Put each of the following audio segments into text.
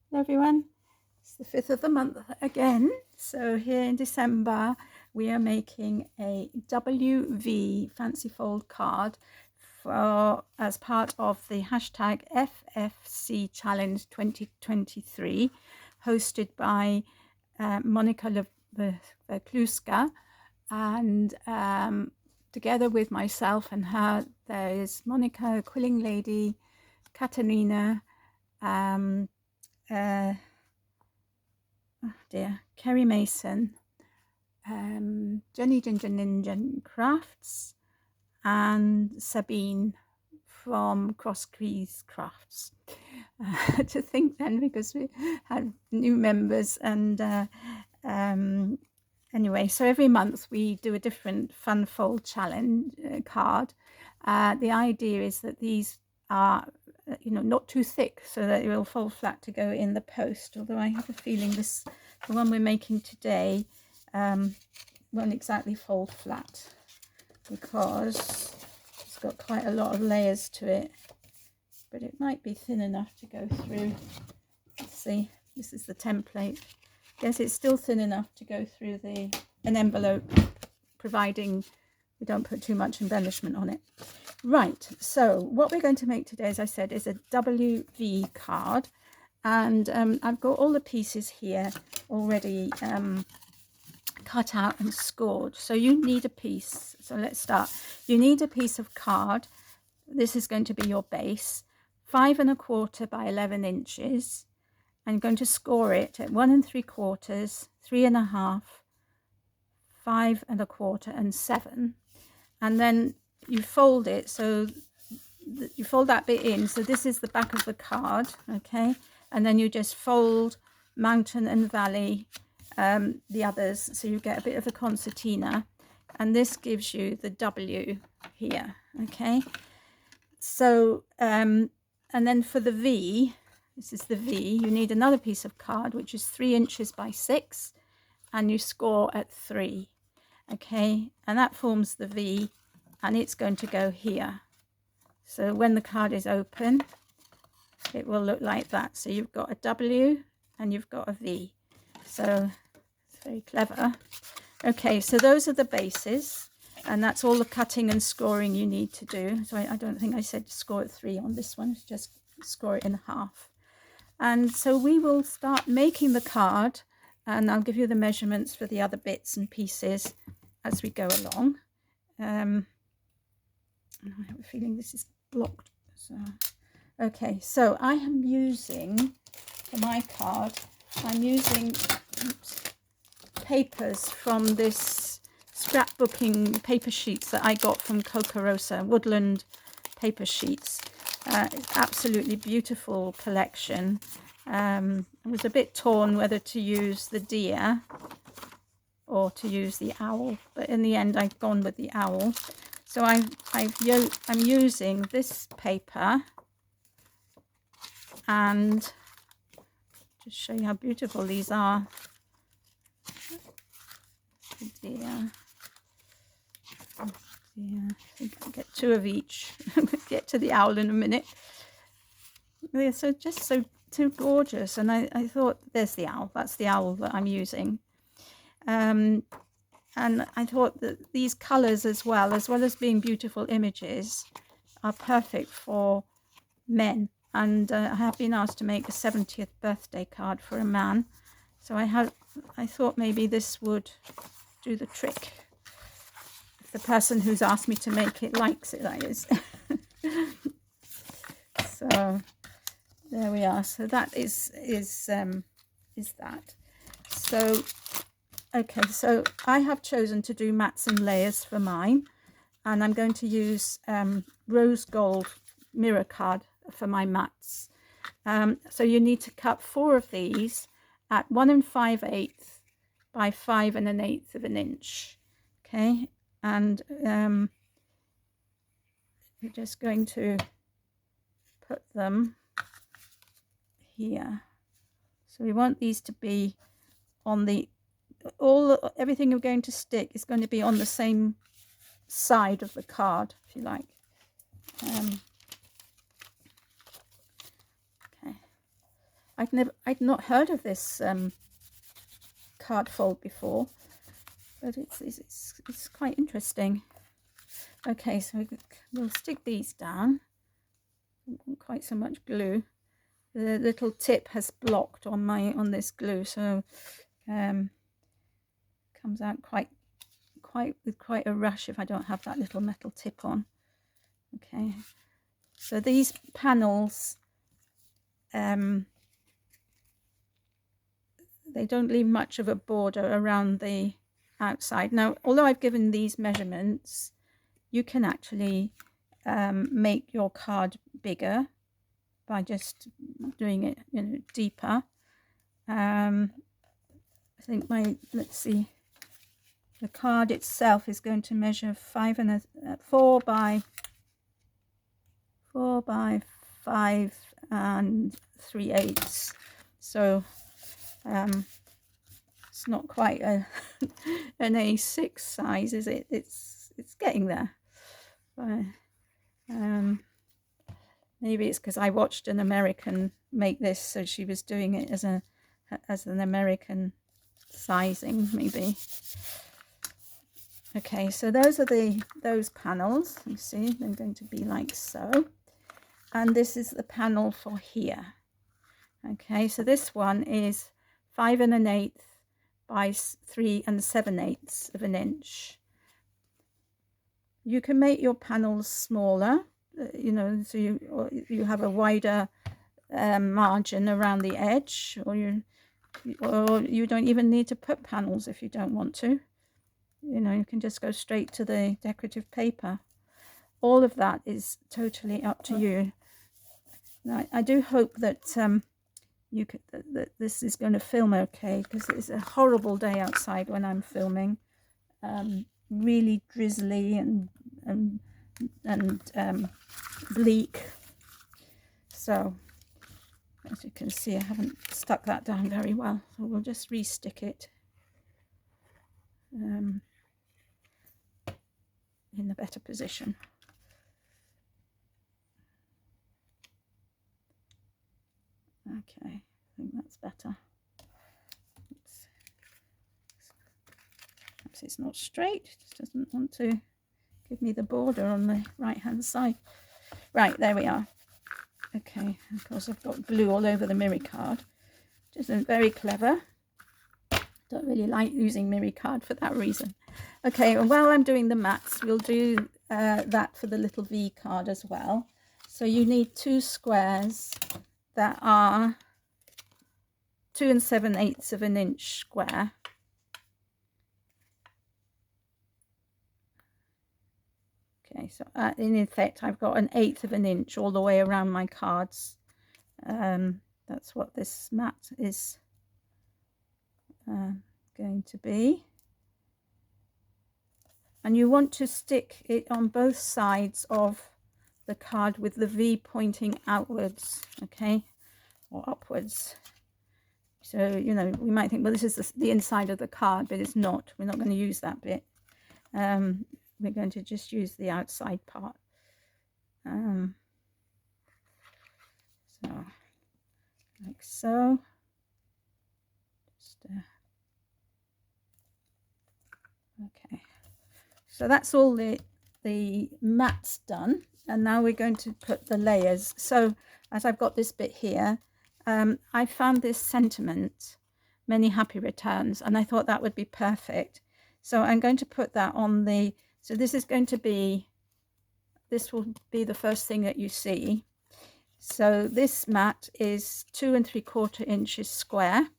Hello everyone, it's the 5th of the month again. So here in December we are making a WV fancy fold card for as part of the hashtag FFC Challenge 2023 hosted by Monika Weclewska, and together with myself and her there is Monica, Quilling Lady, Katarina, Kerry Mason, Jenny Ginger Ninja Crafts, and Sabine from Cross Crease Crafts. To think then, because we had new members, and anyway, so every month we do a different fun fold challenge card. The idea is that these are not too thick so that it will fold flat to go in the post, although I have a feeling the one we're making today won't exactly fold flat because it's got quite a lot of layers to it, but it might be thin enough to go through. Let's see, this is the template. Yes, it's still thin enough to go through an envelope, providing we don't put too much embellishment on it. Right, so what we're going to make today, as I said, is a WV card, and I've got all the pieces here already cut out and scored. So you need a piece, so let's start. You need a piece of card. This is going to be your base, 5 1/4 by 11 inches. I'm going to score it at 1 3/4, 3 1/2, 5 1/4, and 7. And then you fold it, so you fold that bit in. So this is the back of the card, okay? And then you just fold mountain and valley, the others, so you get a bit of a concertina, and this gives you the W here, okay? So and then for the V, this is the V, you need another piece of card which is 3 inches by 6, and you score at 3, okay? And that forms the V, and it's going to go here. So when the card is open, it will look like that. So you've got a W and you've got a V. So it's very clever. Okay, so those are the bases, and that's all the cutting and scoring you need to do. So I don't think I said score at 3 on this one, it's just score it in half. And so we will start making the card, and I'll give you the measurements for the other bits and pieces as we go along. I have a feeling this is blocked. So, okay, so I am using, for my card, I'm using papers from this scrapbooking paper sheets that I got from Coca Rosa, Woodland paper sheets. It's absolutely beautiful collection. I was a bit torn whether to use the deer or to use the owl, but in the end I've gone with the owl. So I'm using this paper, and just show you how beautiful these are. The deer. Oh dear. I think I'll get 2 of each. We'll get to the owl in a minute. They're just so gorgeous, and I thought, there's the owl. That's the owl that I'm using. And I thought that these colours as well as being beautiful images, are perfect for men. And I have been asked to make a 70th birthday card for a man. So I thought maybe this would do the trick. If the person who's asked me to make it likes it, that is. So there we are. So that is that. So okay, so I have chosen to do mats and layers for mine, and I'm going to use rose gold mirror card for my mats. So you need to cut 4 of these at 1 5/8 by 5 1/8 of an inch. Okay, and we're just going to put them here. So we want these to be on the everything you're going to stick is going to be on the same side of the card, if you like. Okay, I'd not heard of this card fold before, but it's quite interesting. Okay, so we'll stick these down. Not quite so much glue. The little tip has blocked on this glue, so comes out with quite a rush if I don't have that little metal tip on. Okay, so these panels, they don't leave much of a border around the outside. Now, although I've given these measurements, you can actually make your card bigger by just doing it, deeper. I think let's see, the card itself is going to measure 4 by 5 3/8. So it's not quite an A6 size, is it? It's getting there. Maybe it's because I watched an American make this, so she was doing it as an American sizing, maybe. Okay, so those are those panels. You see, they're going to be like so, and this is the panel for here. Okay, so this one is 5 1/8 by 3 7/8 of an inch. You can make your panels smaller, so you have a wider margin around the edge, or you don't even need to put panels if you don't want to. You can just go straight to the decorative paper. All of that is totally up to you. Now, I do hope that that this is going to film okay, because it's a horrible day outside when I'm filming. Really drizzly and bleak. So as you can see, I haven't stuck that down very well, so we'll just re-stick it in a better position. Okay, I think that's better. Perhaps it's not straight, it just doesn't want to give me the border on the right hand side. Right, there we are. Okay, of course I've got glue all over the mirror card, which isn't very clever. Don't really like using mirror card for that reason. Okay, and while I'm doing the mats, we'll do that for the little V card as well. So you need 2 squares that are 2 7/8 of an inch square. Okay, so in effect I've got 1/8 of an inch all the way around my cards. That's what this mat is going to be. And you want to stick it on both sides of the card with the V pointing outwards, okay, or upwards. So, we might think, well, this is the inside of the card, but it's not. We're not going to use that bit. We're going to just use the outside part. So, like so. Just, okay. So that's all the mats done, and now we're going to put the layers. So as I've got this bit here, I found this sentiment, many happy returns, and I thought that would be perfect. So I'm going to put that on the, so this will be the first thing that you see. So this mat is 2 3/4 inches square,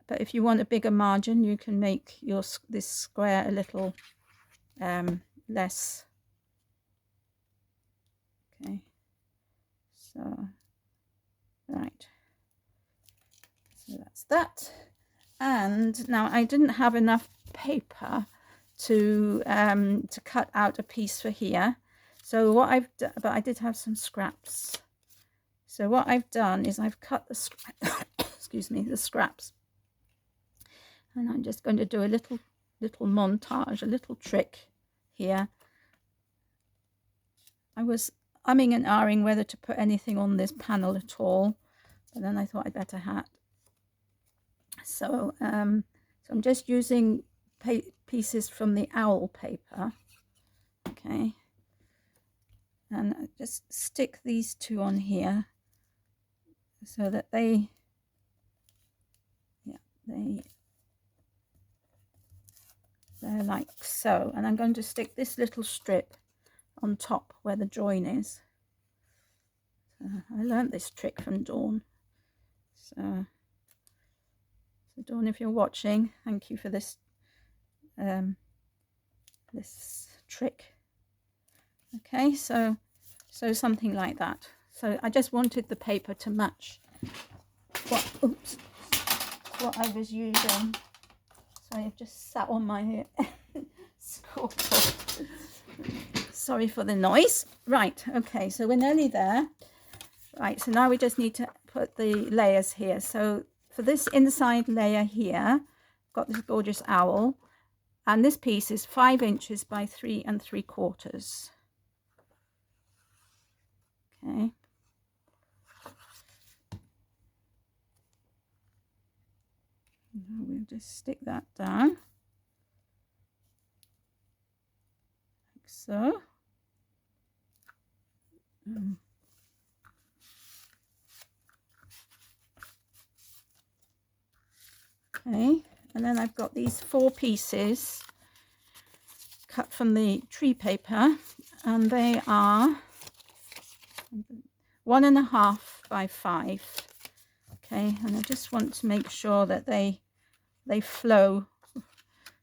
but if you want a bigger margin, you can make this square a little less. Okay, so right, so that's that. And now I didn't have enough paper to cut out a piece for here, so what I've done, but I did have some scraps, so what I've done is I've cut the excuse me, the scraps, and I'm just going to do a little montage, a little trick here. I was umming and ahhing whether to put anything on this panel at all, but then I thought I'd better hat. So, so I'm just using pieces from the owl paper, okay, and I just stick these two on here so that they're like so, and I'm going to stick this little strip on top where the join is. I learned this trick from Dawn. So Dawn, if you're watching, thank you for this this trick. Okay, so something like that. So I just wanted the paper to match what I was using. So I've just sat on my scroll. Sorry for the noise. Right, okay, so we're nearly there. Right, so now we just need to put the layers here. So for this inside layer here, I've got this gorgeous owl, and this piece is 5 inches by 3 3/4. Okay. Now we'll just stick that down, like so. Okay, and then I've got these 4 pieces cut from the tree paper, and they are 1.5 by 5. Okay, and I just want to make sure that they flow,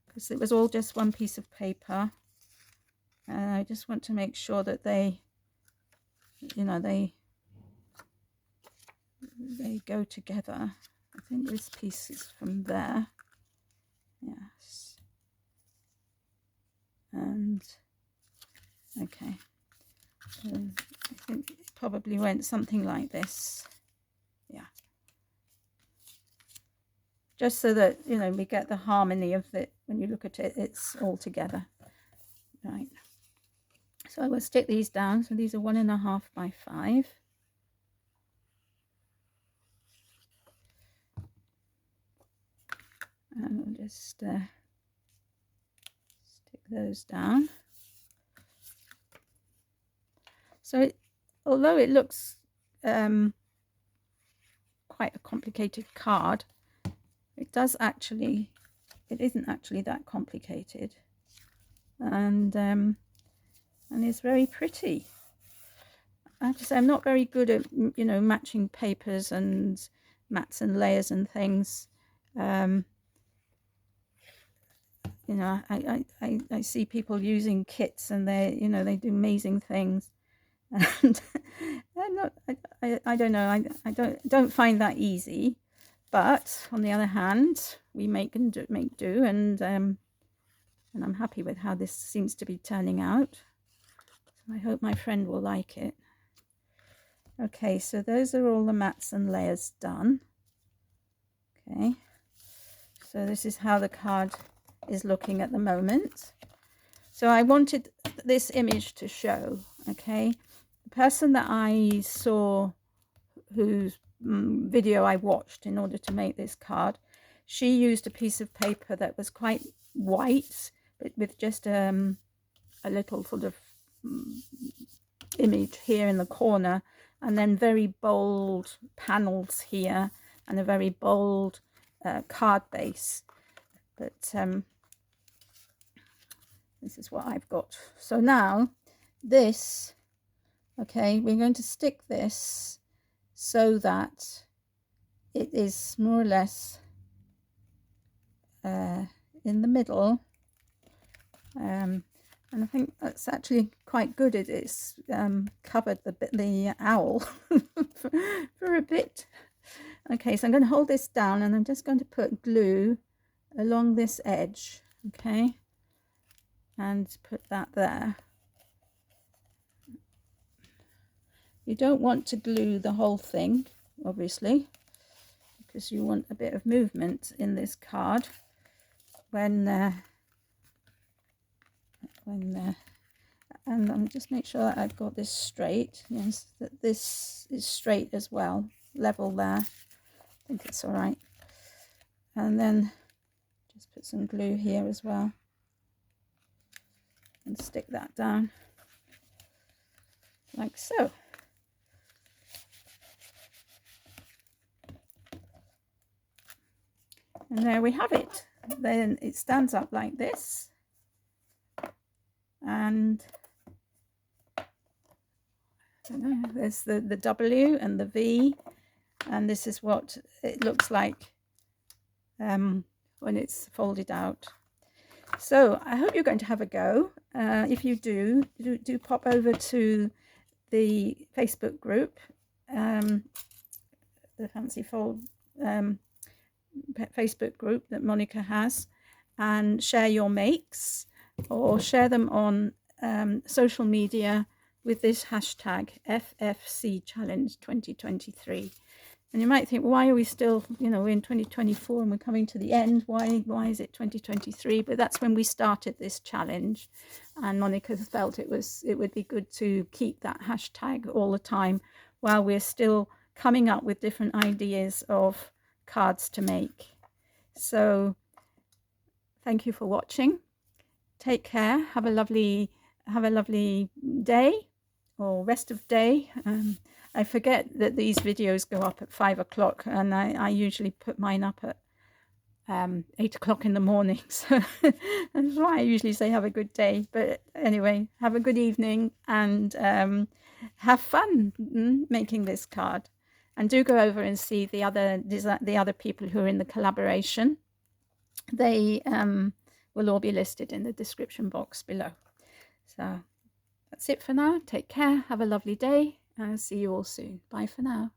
because it was all just one piece of paper, and I just want to make sure that they, you know, they go together. I think this piece is from there. Yes. And okay, so I think it probably went something like this. Yeah, just so that, you know, we get the harmony of it. When you look at it, it's all together. Right, so I will stick these down. So these are 1.5 by 5. And we'll just stick those down. So although it looks quite a complicated card, it isn't actually that complicated, and it's very pretty. I have to say, I'm not very good at, you know, matching papers and mats and layers and things. You know, I see people using kits, and they do amazing things, and I don't know, I don't find that easy. But on the other hand, we make do, and I'm happy with how this seems to be turning out. So I hope my friend will like it. Okay, so those are all the mats and layers done. Okay, so this is how the card is looking at the moment. So I wanted this image to show, okay, the person that I saw, whose video I watched in order to make this card, she used a piece of paper that was quite white, but with just a little sort of image here in the corner, and then very bold panels here, and a very bold card base. But this is what I've got. So now this, okay, we're going to stick this so that it is more or less in the middle, and I think that's actually quite good. It's covered the owl for a bit. Okay, so I'm going to hold this down, and I'm just going to put glue along this edge, okay, and put that there. You don't want to glue the whole thing, obviously, because you want a bit of movement in this card and I'll just make sure that I've got this straight. Yes, that this is straight as well. level there. I think it's all right. And then just put some glue here as well and stick that down like so. And there we have it. Then it stands up like this, and I don't know, there's the W and the V, and this is what it looks like when it's folded out. So I hope you're going to have a go. If you do pop over to the Facebook group, the Fancy Fold Facebook group that Monika has, and share your makes, or share them on social media with this hashtag FFC Challenge 2023. And you might think, why are we still, we're in 2024 and we're coming to the end. Why is it 2023? But that's when we started this challenge. And Monika felt it would be good to keep that hashtag all the time while we're still coming up with different ideas of cards to make. So thank you for watching. Take care. Have a lovely day or rest of day. I forget that these videos go up at 5 o'clock, and I usually put mine up at 8 o'clock in the morning. So that's why I usually say have a good day. But anyway, have a good evening, and have fun making this card. And do go over and see the other people who are in the collaboration. They will all be listed in the description box below. So that's it for now. Take care. Have a lovely day. I'll see you all soon. Bye for now.